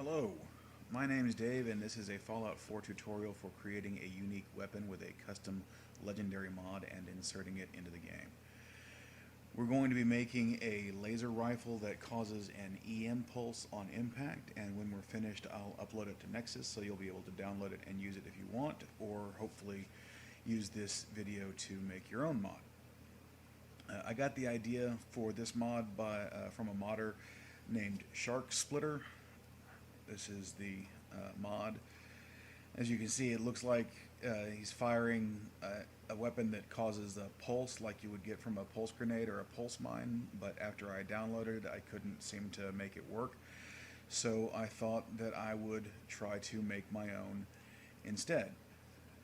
Hello, my name is Dave and this is a Fallout 4 tutorial for creating a unique weapon with a custom legendary mod and inserting it into the game. We're going to be making a laser rifle that causes an EM pulse on impact, and when we're finished I'll upload it to Nexus so you'll be able to download it and use it if you want, or hopefully use this video to make your own mod. I got the idea for this mod from a modder named Shark Splitter. This is the mod. As you can see, it looks like he's firing a weapon that causes a pulse like you would get from a pulse grenade or a pulse mine, but after I downloaded I couldn't seem to make it work, so I thought that I would try to make my own instead.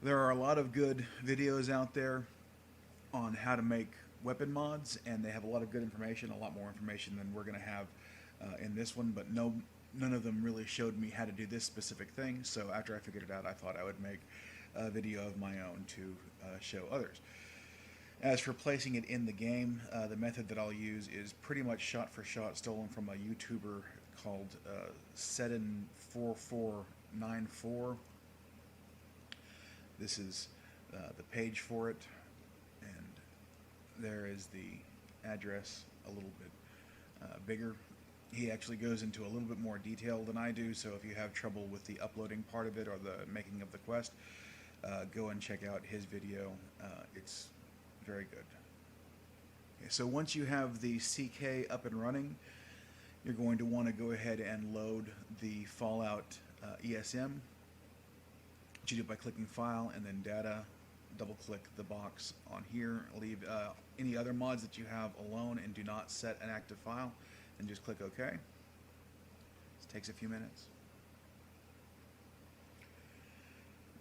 There are a lot of good videos out there on how to make weapon mods, and they have a lot of good information, a lot more information than we're going to have in this one, but none of them really showed me how to do this specific thing. So after I figured it out, I thought I would make a video of my own to show others. As for placing it in the game, the method that I'll use is pretty much shot for shot stolen from a YouTuber called Sedin4494. This is the page for it, and there is the address a little bit bigger. He actually goes into a little bit more detail than I do, so if you have trouble with the uploading part of it or the making of the quest, go and check out his video. It's very good. Okay, so once you have the CK up and running, you're going to want to go ahead and load the Fallout ESM. Which you do by clicking File and then Data, double click the box on here, leave any other mods that you have alone and do not set an active file, and just click OK. This takes a few minutes.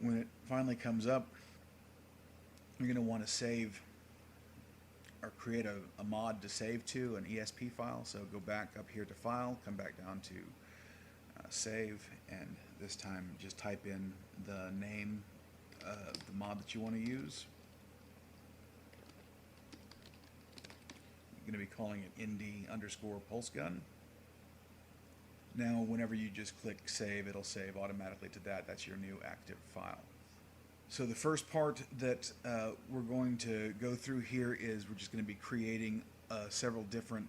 When it finally comes up, you're going to want to save or create a mod to save to, an ESP file. So go back up here to File, come back down to Save, and this time just type in the name of the mod that you want to use. Going to be calling it ND_PulseGun. Now whenever you just click save, it'll save automatically to that. That's your new active file. So the first part that we're going to go through here is we're just going to be creating several different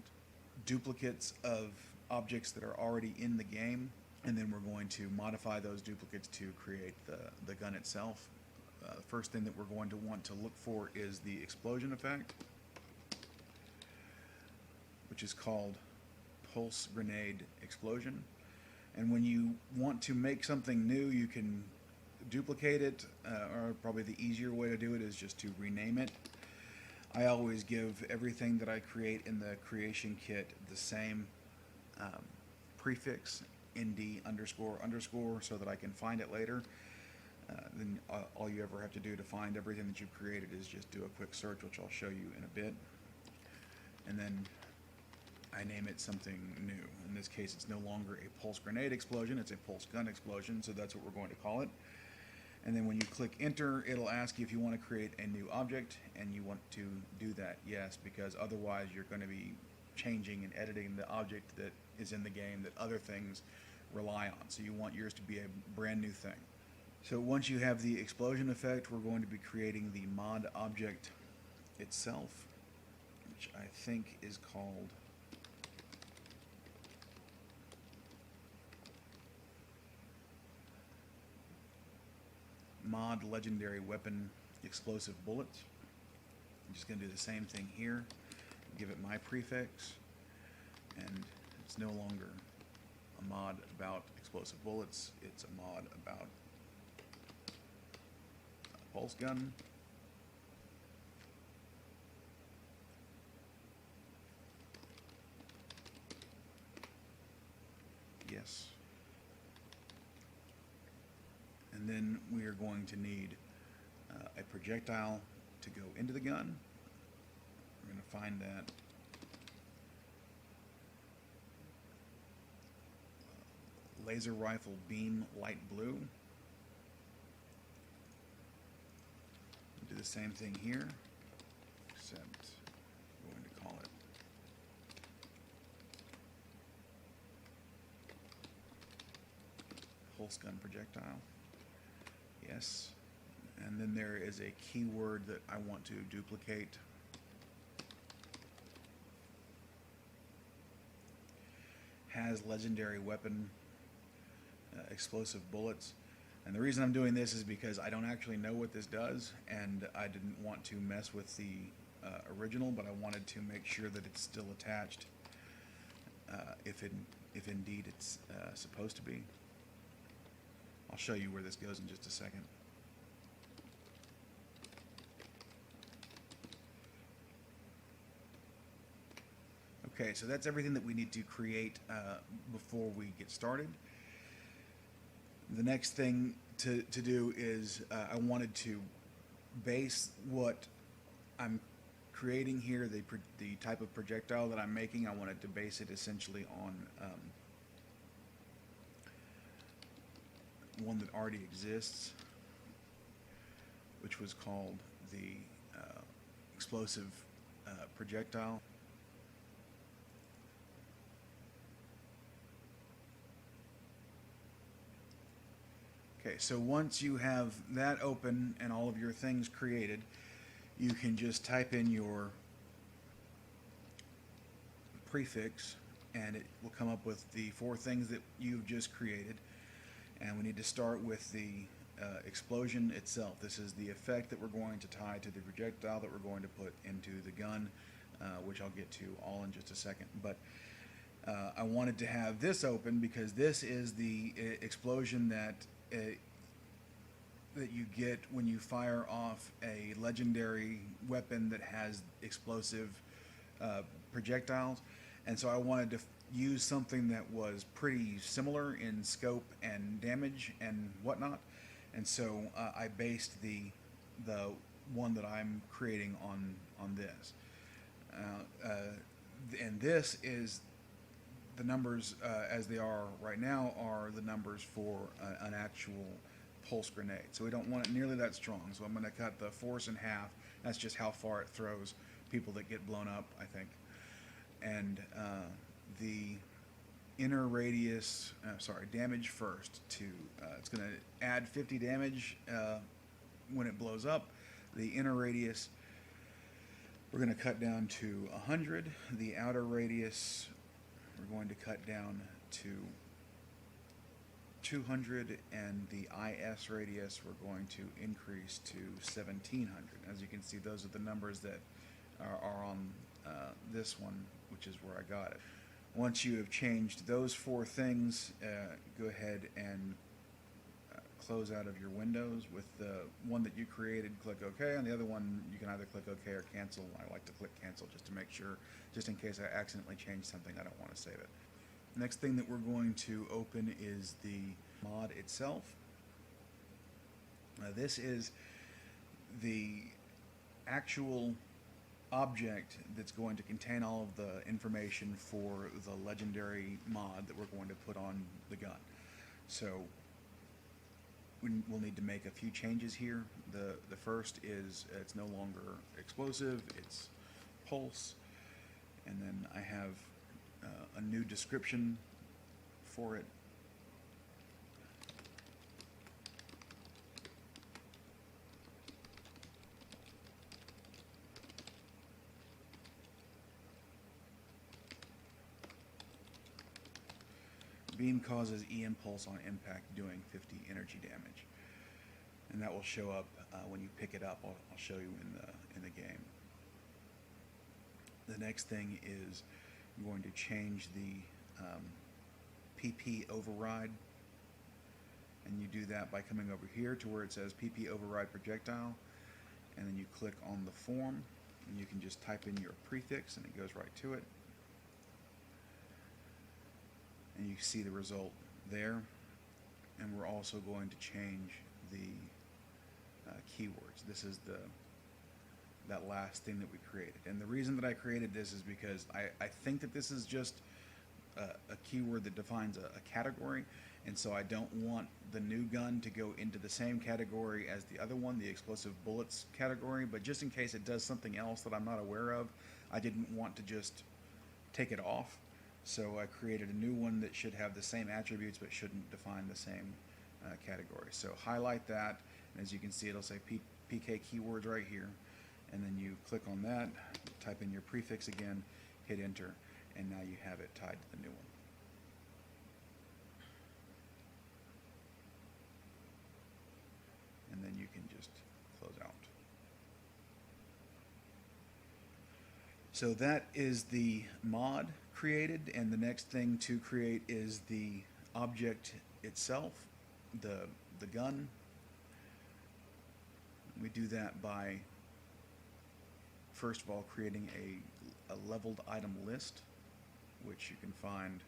duplicates of objects that are already in the game, and then we're going to modify those duplicates to create the gun itself. The first thing that we're going to want to look for is the explosion effect, which is called Pulse Grenade Explosion. And when you want to make something new, you can duplicate it, or probably the easier way to do it is just to rename it. I always give everything that I create in the creation kit the same prefix, ND__, so that I can find it later. Then all you ever have to do to find everything that you've created is just do a quick search, which I'll show you in a bit. And then I name it something new. In this case, it's no longer a pulse grenade explosion, it's a pulse gun explosion, so that's what we're going to call it. And then when you click enter, it'll ask you if you want to create a new object, and you want to do that, yes, because otherwise you're going to be changing and editing the object that is in the game that other things rely on. So you want yours to be a brand new thing. So once you have the explosion effect, we're going to be creating the mod object itself, which I think is called Mod Legendary Weapon Explosive Bullets. I'm just going to do the same thing here, give it my prefix, and it's no longer a mod about explosive bullets, it's a mod about a pulse gun. Yes. And then we are going to need a projectile to go into the gun. We're going to find that laser rifle beam light blue. Do the same thing here, except we're going to call it pulse gun projectile. Yes. And then there is a keyword that I want to duplicate. Has legendary weapon explosive bullets. And the reason I'm doing this is because I don't actually know what this does, and I didn't want to mess with the original, but I wanted to make sure that it's still attached if indeed it's supposed to be. I'll show you where this goes in just a second. Okay, so that's everything that we need to create before we get started. The next thing to do is I wanted to base what I'm creating here, the type of projectile that I'm making. I wanted to base it essentially on one that already exists, which was called the explosive projectile. Okay, so once you have that open and all of your things created, you can just type in your prefix and it will come up with the 4 things that you've just created. And we need to start with the explosion itself. This is the effect that we're going to tie to the projectile that we're going to put into the gun, which I'll get to all in just a second. But I wanted to have this open because this is the explosion that you get when you fire off a legendary weapon that has explosive projectiles. And so I wanted to use something that was pretty similar in scope and damage and whatnot. And so I based the one that I'm creating on this. And this is the numbers as they are right now are the numbers for an actual pulse grenade. So we don't want it nearly that strong. So I'm going to cut the force in half. That's just how far it throws people that get blown up, I think. And the inner radius, damage first. It's going to add 50 damage when it blows up. The inner radius we're going to cut down to 100. The outer radius we're going to cut down to 200, and the IS radius we're going to increase to 1700. As you can see, those are the numbers that are on this one, which is where I got it. Once you have changed those 4 things, go ahead and close out of your windows. With the one that you created, click OK. On the other one, you can either click OK or cancel. I like to click cancel just to make sure, just in case I accidentally change something, I don't want to save it. Next thing that we're going to open is the mod itself. This is the actual object that's going to contain all of the information for the legendary mod that we're going to put on the gun. So we'll need to make a few changes here. The first is it's no longer explosive, it's pulse. And then I have a new description for it. Beam causes E-impulse on impact, doing 50 energy damage, and that will show up when you pick it up. I'll show you in the game. The next thing is I'm going to change the PP override, and you do that by coming over here to where it says PP override projectile, and then you click on the form, and you can just type in your prefix, and it goes right to it. And you see the result there. And we're also going to change the keywords. This is that last thing that we created. And the reason that I created this is because I think that this is just a keyword that defines a category, and so I don't want the new gun to go into the same category as the other one, the explosive bullets category, but just in case it does something else that I'm not aware of, I didn't want to just take it off. So I created a new one that should have the same attributes but shouldn't define the same category. So highlight that, and as you can see, it'll say PK keywords right here. And then you click on that, type in your prefix again, hit enter, and now you have it tied to the new one. And then you can just close out. So that is the mod created, and the next thing to create is the object itself, the gun. We do that by first of all creating a leveled item list, which you can find,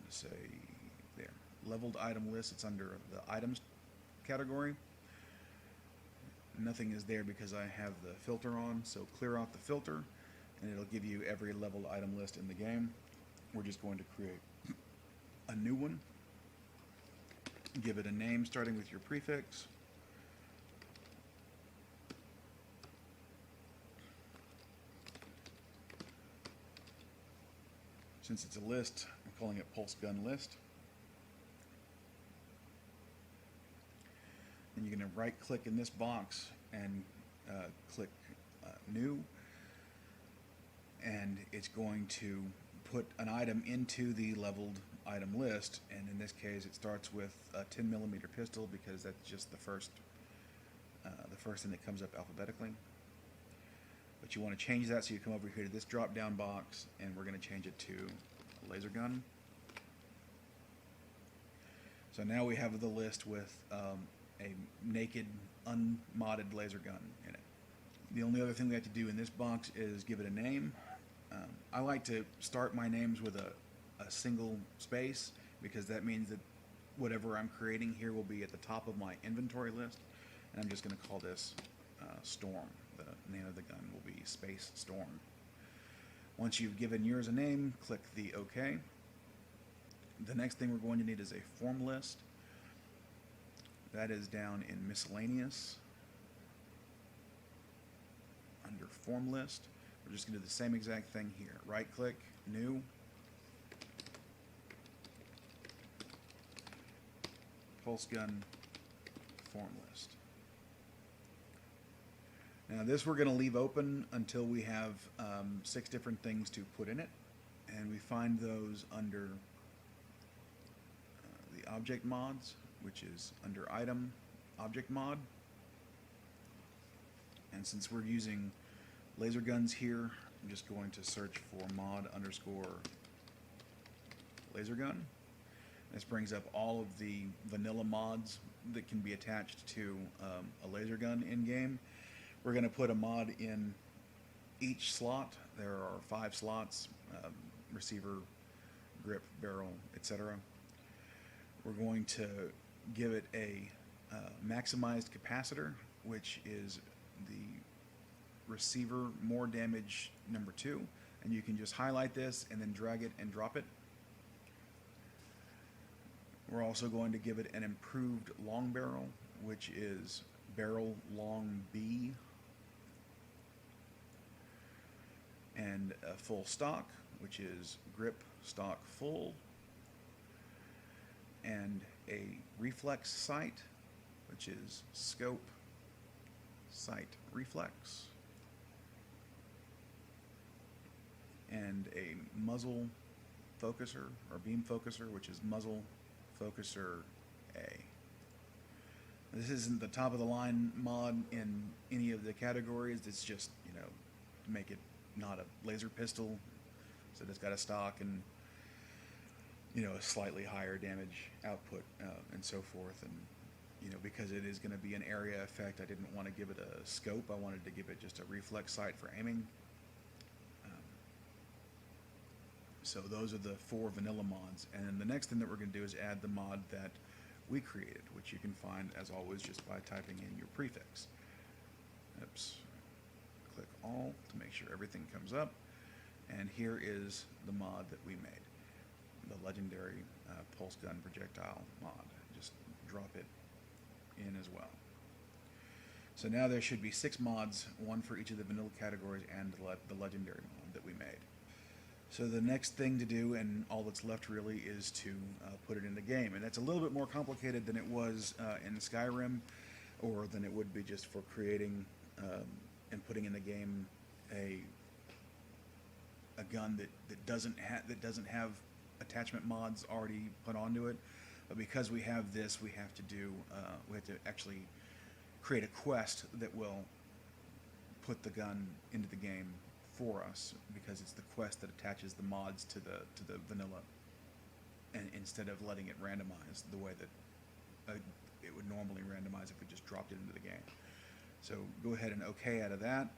let's say there, leveled item list. It's under the items category. Nothing is there because I have the filter on, so clear out the filter and it'll give you every leveled item list in the game. We're just going to create a new one, give it a name starting with your prefix. Since it's a list, I'm calling it Pulse Gun List. And you're going to right click in this box and click New, and it's going to put an item into the leveled item list, and in this case it starts with a 10mm pistol because that's just the first thing that comes up alphabetically. But you want to change that, so you come over here to this drop down box and we're going to change it to a laser gun. So now we have the list with a naked, unmodded laser gun in it. The only other thing we have to do in this box is give it a name. I like to start my names with a single space because that means that whatever I'm creating here will be at the top of my inventory list. And I'm just going to call this Storm. The name of the gun will be Space Storm. Once you've given yours a name, click the OK. The next thing we're going to need is a form list. That is down in Miscellaneous under Form List. We're just going to do the same exact thing here. Right click, New. Pulse Gun Form List. Now this we're going to leave open until we have 6 different things to put in it, and we find those under the object mods, which is under Item, Object Mod. And since we're using laser guns here, I'm just going to search for mod underscore laser gun. This brings up all of the vanilla mods that can be attached to a laser gun in game. We're going to put a mod in each slot. There are 5 slots, receiver, grip, barrel, etc. We're going to give it a maximized capacitor, which is the receiver more damage number 2, and you can just highlight this and then drag it and drop it. We're also going to give it an improved long barrel, which is barrel long B, and a full stock, which is grip stock full, and a reflex sight, which is scope sight reflex, and a muzzle focuser or beam focuser, which is muzzle focuser A. This isn't the top of the line mod in any of the categories. It's just, you know, to make it not a laser pistol, so it's got a stock and, you know, a slightly higher damage output and so forth. And, you know, because it is going to be an area effect, I didn't want to give it a scope. I wanted to give it just a reflex sight for aiming. So those are the 4 vanilla mods. And then the next thing that we're going to do is add the mod that we created, which you can find, as always, just by typing in your prefix. Oops. Click all to make sure everything comes up. And here is the mod that we made, the legendary pulse gun projectile mod. Just drop it in as well. So now there should be 6 mods, 1 for each of the vanilla categories and the legendary mod that that we made. So the next thing to do, and all that's left really, is to put it in the game. And that's a little bit more complicated than it was in Skyrim, or than it would be just for creating and putting in the game a gun that doesn't have attachment mods already put onto it. But because we have this, we have to actually create a quest that will put the gun into the game for us, because it's the quest that attaches the mods to the vanilla, and instead of letting it randomize the way that it would normally randomize if we just dropped it into the game. So go ahead and OK out of that,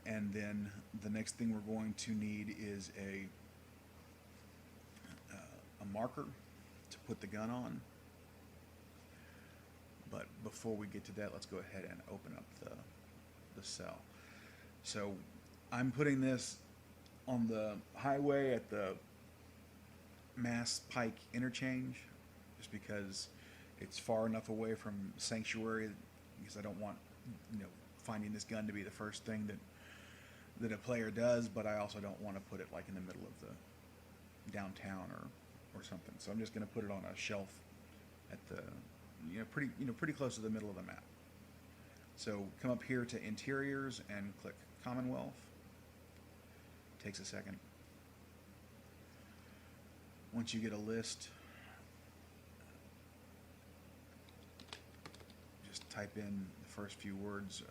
and then the next thing we're going to need is a marker to put the gun on. But before we get to that, let's go ahead and open up the cell. So I'm putting this on the highway at the Mass Pike interchange, just because it's far enough away from Sanctuary, because I don't want, finding this gun to be the first thing that a player does, but I also don't want to put it like in the middle of the downtown or something. So I'm just going to put it on a shelf at the pretty close to the middle of the map. So come up here to Interiors and click Commonwealth. Takes a second. Once you get a list, just type in the first few words,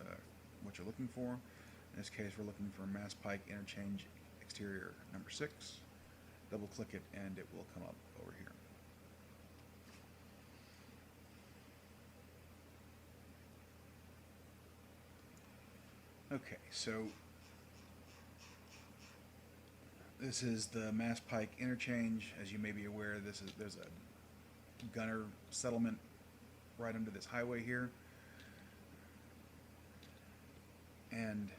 what you're looking for. In this case, we're looking for Mass Pike Interchange Exterior number 6. Double click it and it will come up over here. Okay, so this is the Mass Pike Interchange. As you may be aware, there's a gunner settlement right under this highway here. And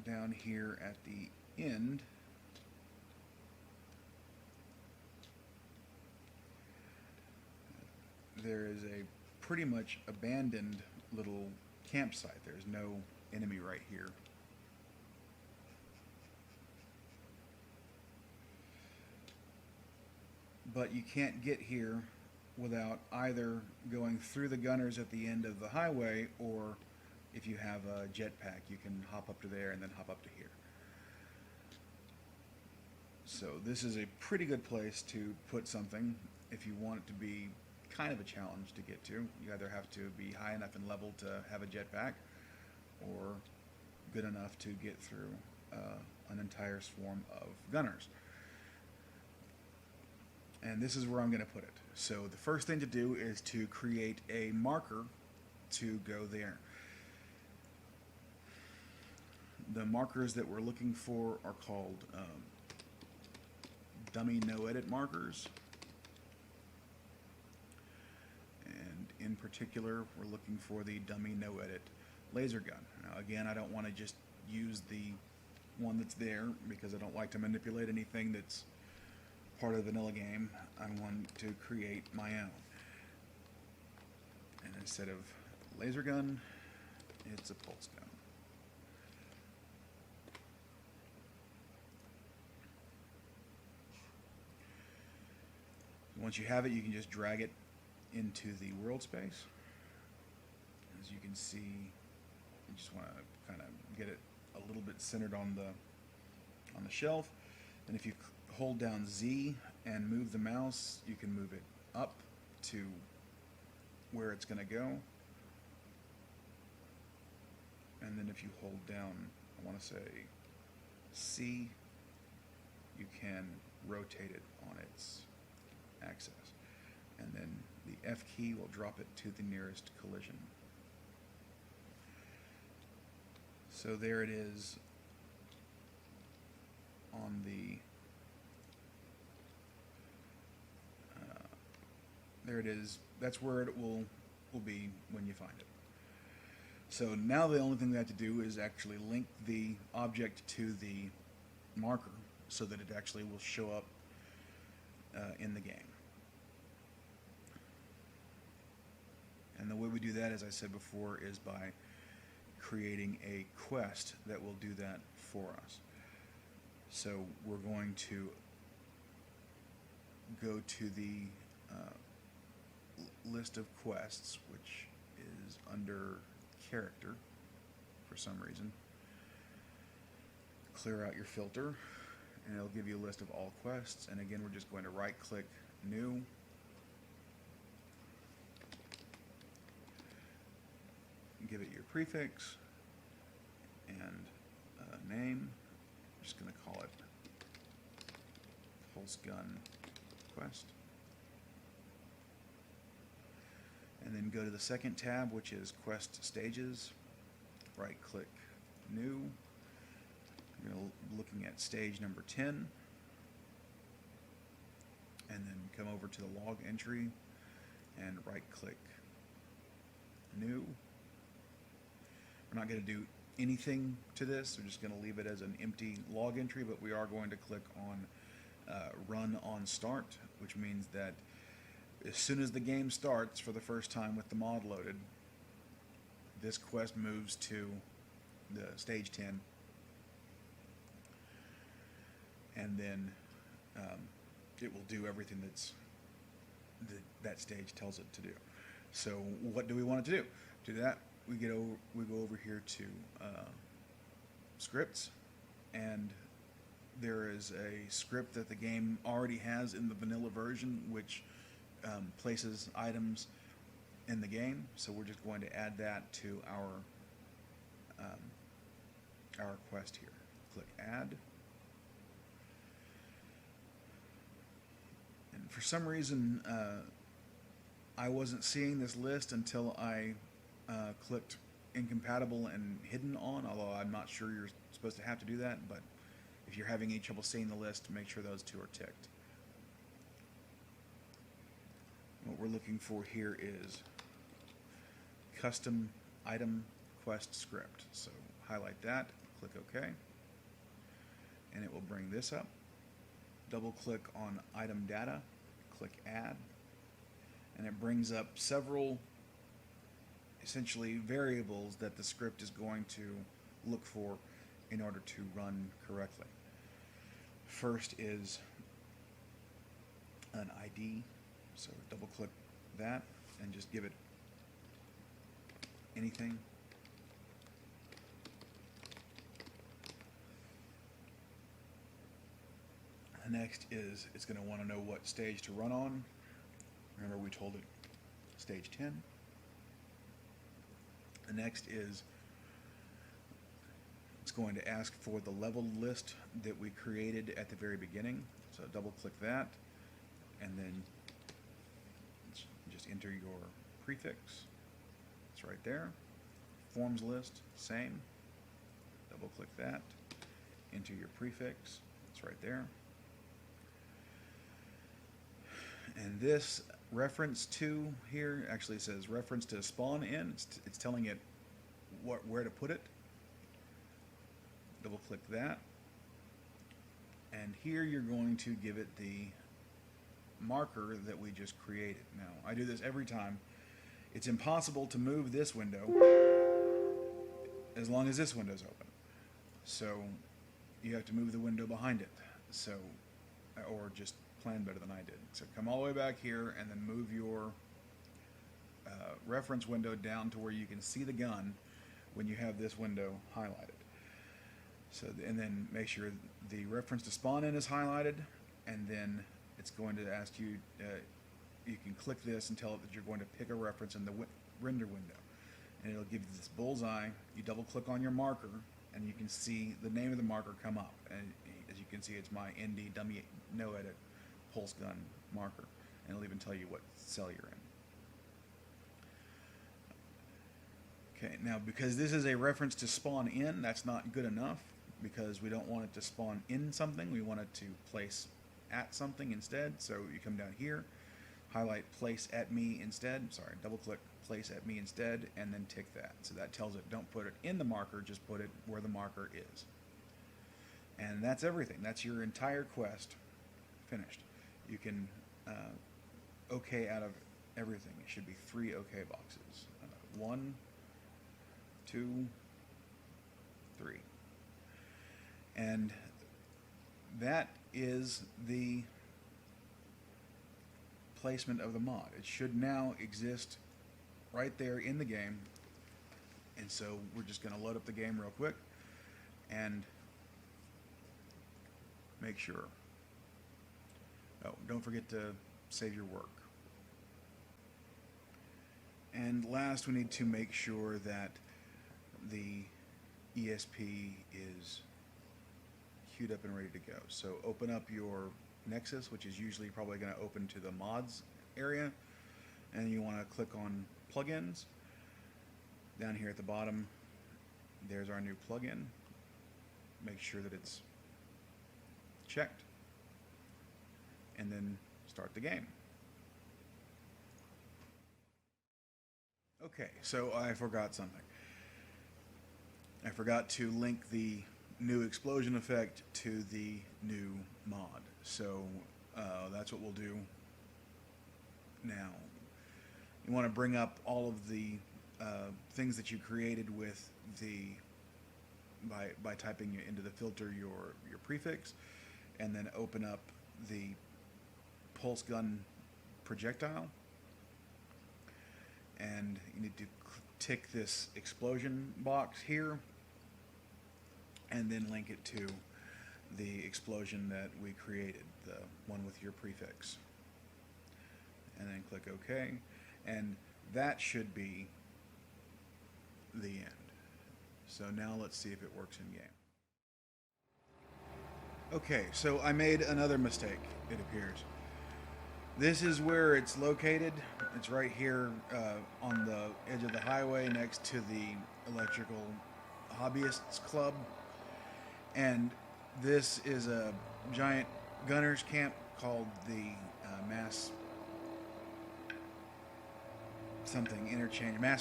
down here at the end, there is a pretty much abandoned little campsite. There's no enemy right here. But you can't get here without either going through the gunners at the end of the highway, or if you have a jetpack, you can hop up to there and then hop up to here. So this is a pretty good place to put something if you want it to be kind of a challenge to get to. You either have to be high enough in level to have a jetpack, or good enough to get through an entire swarm of gunners. And this is where I'm going to put it. So the first thing to do is to create a marker to go there. The markers that we're looking for are called dummy no-edit markers. And in particular, we're looking for the dummy no-edit laser gun. Now again, I don't want to just use the one that's there, because I don't like to manipulate anything that's part of the vanilla game. I want to create my own. And instead of laser gun, it's a pulse gun. Once you have it, you can just drag it into the world space. As you can see, you just want to kind of get it a little bit centered on the shelf. And if you hold down Z and move the mouse, you can move it up to where it's going to go. And then if you hold down, I want to say C, you can rotate it on its axis. And then the F key will drop it to the nearest collision. So there it is on the there it is. That's where it will be when you find it. So now the only thing we have to do is actually link the object to the marker so that it actually will show up in the game. And the way we do that, as I said before, is by creating a quest that will do that for us. So we're going to go to the list of quests, which is under character for some reason. Clear out your filter, and it'll give you a list of all quests. And again, we're just going to right click new, give it your prefix and name. I'm just going to call it Pulse Gun Quest. And then go to the second tab, which is Quest Stages. Right click new. You're looking at stage number 10. And then come over to the log entry and right click new. We're not going to do anything to this. We're just going to leave it as an empty log entry, but we are going to click on run on start, which means that as soon as the game starts for the first time with the mod loaded, this quest moves to the stage 10, and then it will do everything that stage tells it to do. So what do we want it to do? To do that, we go over here to scripts, and there is a script that the game already has in the vanilla version, which places items in the game. So we're just going to add that to our quest here. Click add. And for some reason, I wasn't seeing this list until I clicked incompatible and hidden on, although I'm not sure you're supposed to have to do that, but if you're having any trouble seeing the list, make sure those two are ticked. What we're looking for here is custom item quest script. So highlight that, click OK, and it will bring this up. Double click on item data, click add, and it brings up several essentially variables that the script is going to look for in order to run correctly. First is an ID, so double click that and just give it anything. The next is it's going to want to know what stage to run on. Remember, we told it stage 10. The next is it's going to ask for the level list that we created at the very beginning. So double click that, and then just enter your prefix. It's right there. Forms list, same. Double click that, enter your prefix. It's right there. And this reference to here actually says reference to spawn in. It's telling it where to put it. Double click that. And here you're going to give it the marker that we just created. Now, I do this every time. It's impossible to move this window as long as this window's open. So you have to move the window behind it. So, or just plan better than I did. So come all the way back here and then move your reference window down to where you can see the gun when you have this window highlighted. So, and then make sure the reference to spawn in is highlighted, and then it's going to ask you, you can click this and tell it that you're going to pick a reference in the render window. And it'll give you this bullseye. You double click on your marker, and you can see the name of the marker come up. And as you can see, it's my ND dummy no edit pulse gun marker. And it'll even tell you what cell you're in. Okay, now because this is a reference to spawn in, that's not good enough, because we don't want it to spawn in something. We want it to place at something instead. So you come down here, highlight place at me instead. Sorry, double click place at me instead, and then tick that. So that tells it don't put it in the marker, just put it where the marker is. And that's everything. That's your entire quest finished. You can OK out of everything. It should be 3 OK boxes. 1, 2, 3. And that is the placement of the mod. It should now exist right there in the game. And so we're just going to load up the game real quick and make sure. Oh, don't forget to save your work. And last, we need to make sure that the ESP is queued up and ready to go. So open up your Nexus, which is usually probably going to open to the mods area, and you want to click on plugins. Down here at the bottom, there's our new plugin. Make sure that it's checked, and then start the game. Okay, so I forgot something. I forgot to link the new explosion effect to the new mod. So that's what we'll do now. You want to bring up all of the things that you created with the by typing into the filter your prefix, and then open up the pulse gun projectile, and you need to tick this explosion box here, and then link it to the explosion that we created, the one with your prefix, and then click OK, and that should be the end. So now let's see if it works in game. Okay, so I made another mistake, it appears. This is where it's located. It's right here on the edge of the highway next to the Electrical Hobbyists Club. And this is a giant gunners camp called the Mass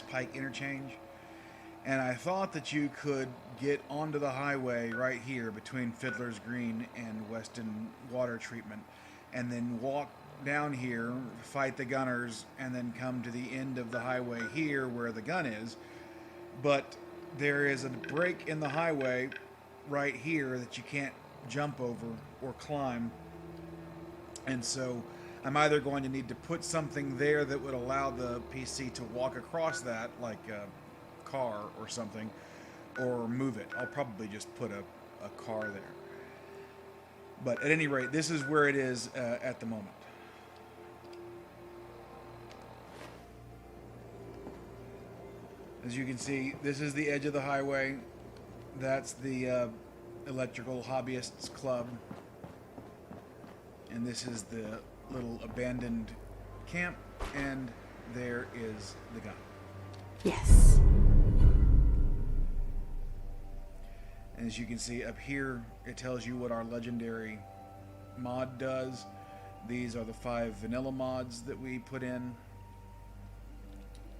Pike Interchange. And I thought that you could get onto the highway right here between Fiddler's Green and Weston Water Treatment, and then walk down here, fight the gunners, and then come to the end of the highway here where the gun is. But there is a break in the highway right here that you can't jump over or climb. And so I'm either going to need to put something there that would allow the PC to walk across that, like a car or something, or move it. I'll probably just put a car there. But at any rate, this is where it is at the moment. As you can see, this is the edge of the highway. That's the Electrical Hobbyists Club. And this is the little abandoned camp. And there is the gun. Yes. And as you can see up here, it tells you what our legendary mod does. These are the 5 vanilla mods that we put in.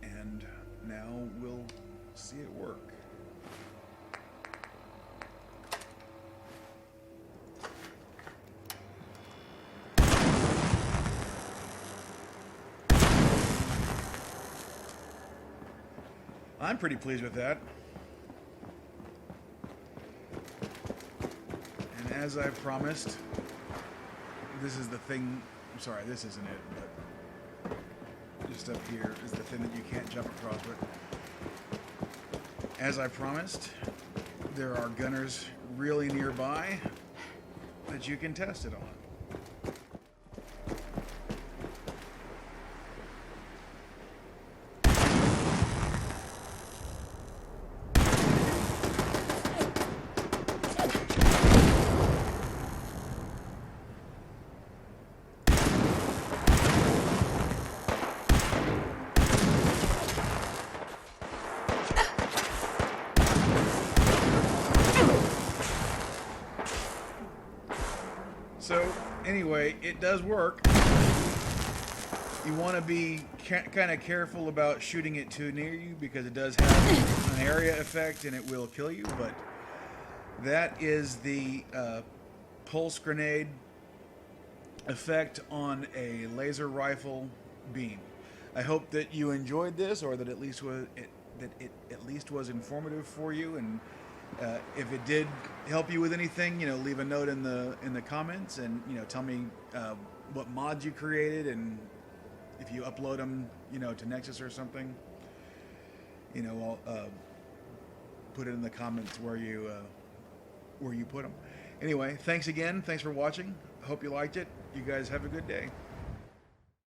And now we'll see it work. I'm pretty pleased with that. And as I promised, this is the thing. I'm sorry, this isn't it, but just up here is the thing that you can't jump across. But as I promised, there are gunners really nearby that you can test it on. So anyway, it does work. You want to be kind of careful about shooting it too near you because it does have an area effect and it will kill you, but that is the pulse grenade effect on a laser rifle beam. I hope that you enjoyed this, or that it at least was informative for you, and If it did help you with anything, leave a note in the comments, and tell me what mods you created, and if you upload them, to Nexus or something, I'll put it in the comments where you put them. Anyway, thanks again. Thanks for watching. Hope you liked it. You guys have a good day.